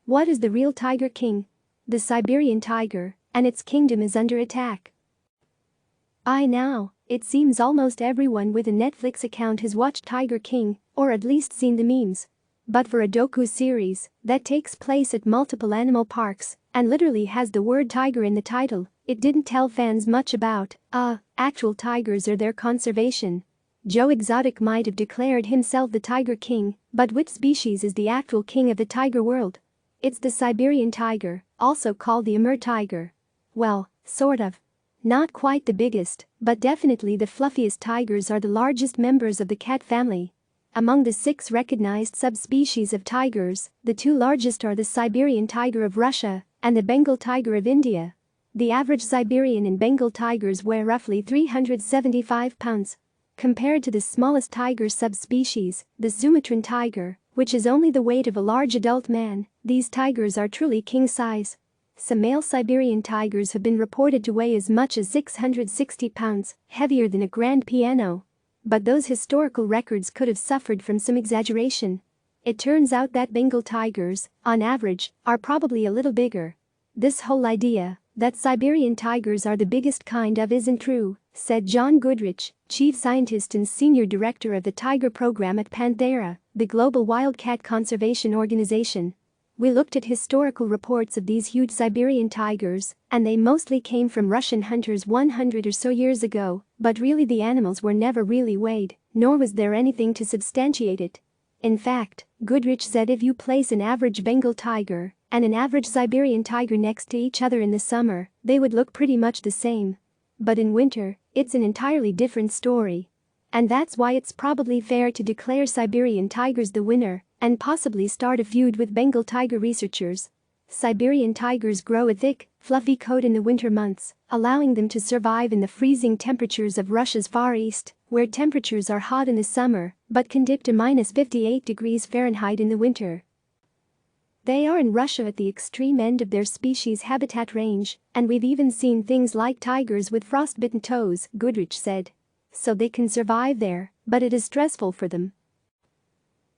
What is the real Tiger King? The Siberian tiger, and its kingdom is under attack. Now, it seems almost everyone with a Netflix account has watched Tiger King, or at least seen the memes. But for a docu-series that takes place at multiple animal parks and literally has the word tiger in the title, it didn't tell fans much about actual tigers or their conservation. Joe Exotic might have declared himself the Tiger King, but which species is the actual king of the tiger world? It's the Siberian tiger, also called the Amur tiger. Well, sort of. Not quite the biggest, but definitely the fluffiest tigers are the largest members of the cat family. Among the 6 recognized subspecies of tigers, the 2 largest are the Siberian tiger of Russia and the Bengal tiger of India. The average Siberian and Bengal tigers weigh roughly 375 pounds. Compared to the smallest tiger subspecies, the Sumatran tiger, which is only the weight of a large adult man, these tigers are truly king-size. Some male Siberian tigers have been reported to weigh as much as 660 pounds, heavier than a grand piano. But those historical records could have suffered from some exaggeration. It turns out that Bengal tigers, on average, are probably a little bigger. This whole idea that Siberian tigers are the biggest kind of isn't true, said John Goodrich, chief scientist and senior director of the tiger program at Panthera, the global wildcat conservation organization. We looked at historical reports of these huge Siberian tigers, and they mostly came from Russian hunters 100 or so years ago, but really the animals were never really weighed, nor was there anything to substantiate it. In fact, Goodrich said if you place an average Bengal tiger and an average Siberian tiger next to each other in the summer, they would look pretty much the same. But in winter, it's an entirely different story. And that's why it's probably fair to declare Siberian tigers the winner and possibly start a feud with Bengal tiger researchers. Siberian tigers grow a thick, fluffy coat in the winter months, allowing them to survive in the freezing temperatures of Russia's Far East, where temperatures are hot in the summer but can dip to -58 degrees Fahrenheit in the winter. They are in Russia at the extreme end of their species habitat range, and we've even seen things like tigers with frostbitten toes, Goodrich said. So they can survive there, but it is stressful for them.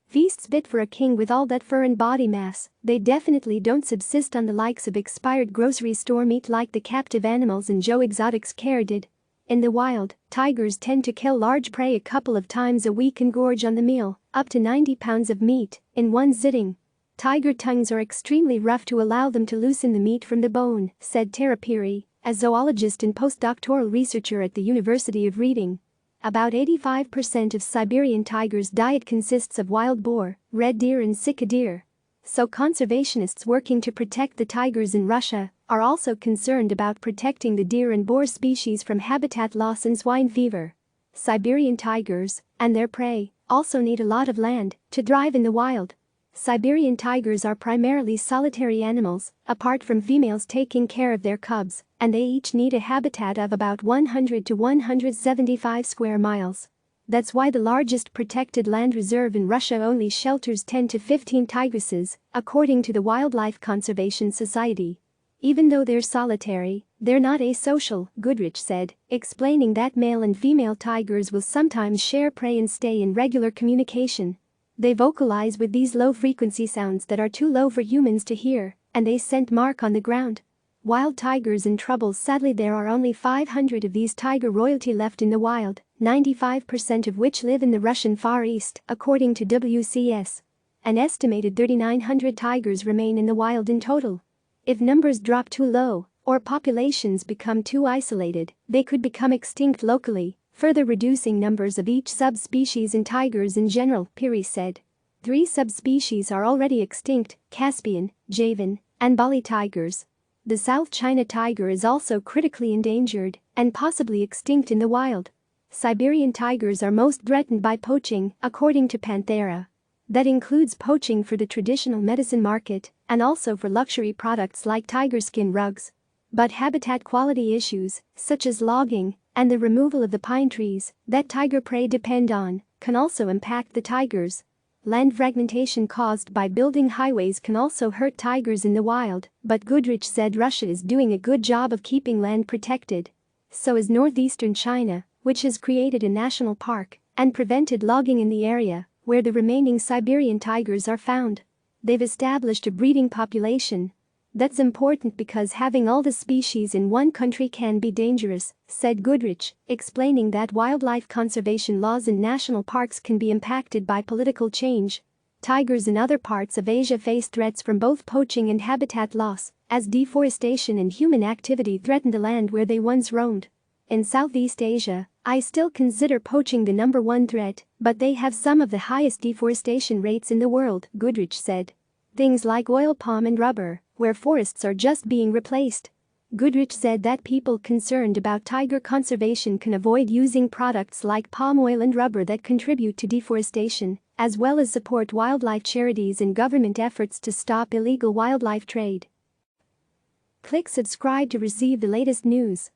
Feasts fit for a king with all that fur and body mass, they definitely don't subsist on the likes of expired grocery store meat like the captive animals in Joe Exotic's care did. In the wild, tigers tend to kill large prey a couple of times a week and gorge on the meal, up to 90 pounds of meat, in one sitting. Tiger tongues are extremely rough to allow them to loosen the meat from the bone, said Tara Piri, a zoologist and postdoctoral researcher at the University of Reading. About 85% of Siberian tigers' diet consists of wild boar, red deer and sika deer. So conservationists working to protect the tigers in Russia are also concerned about protecting the deer and boar species from habitat loss and swine fever. Siberian tigers, and their prey, also need a lot of land to thrive in the wild. Siberian tigers are primarily solitary animals, apart from females taking care of their cubs, and they each need a habitat of about 100 to 175 square miles. That's why the largest protected land reserve in Russia only shelters 10 to 15 tigresses, according to the Wildlife Conservation Society. Even though they're solitary, they're not asocial, Goodrich said, explaining that male and female tigers will sometimes share prey and stay in regular communication. They vocalize with these low-frequency sounds that are too low for humans to hear, and they scent mark on the ground. Wild tigers in trouble. Sadly, there are only 500 of these tiger royalty left in the wild, 95% of which live in the Russian Far East, according to WCS. An estimated 3,900 tigers remain in the wild in total. If numbers drop too low, or populations become too isolated, they could become extinct locally, further reducing numbers of each subspecies in tigers in general, Piri said. 3 subspecies are already extinct: Caspian, Javan, and Bali tigers. The South China tiger is also critically endangered and possibly extinct in the wild. Siberian tigers are most threatened by poaching, according to Panthera. That includes poaching for the traditional medicine market and also for luxury products like tiger skin rugs. But habitat quality issues, such as logging and the removal of the pine trees that tiger prey depend on, can also impact the tigers. Land fragmentation caused by building highways can also hurt tigers in the wild, but Goodrich said Russia is doing a good job of keeping land protected. So is northeastern China, which has created a national park and prevented logging in the area where the remaining Siberian tigers are found. they've established a breeding population. That's important because having all the species in one country can be dangerous, said Goodrich, explaining that wildlife conservation laws in national parks can be impacted by political change. Tigers in other parts of Asia face threats from both poaching and habitat loss, as deforestation and human activity threaten the land where they once roamed. In Southeast Asia, I still consider poaching the #1 threat, but they have some of the highest deforestation rates in the world, Goodrich said. Things like oil palm and rubber, where forests are just being replaced. Goodrich said that people concerned about tiger conservation can avoid using products like palm oil and rubber that contribute to deforestation, as well as support wildlife charities and government efforts to stop illegal wildlife trade. Click subscribe to receive the latest news.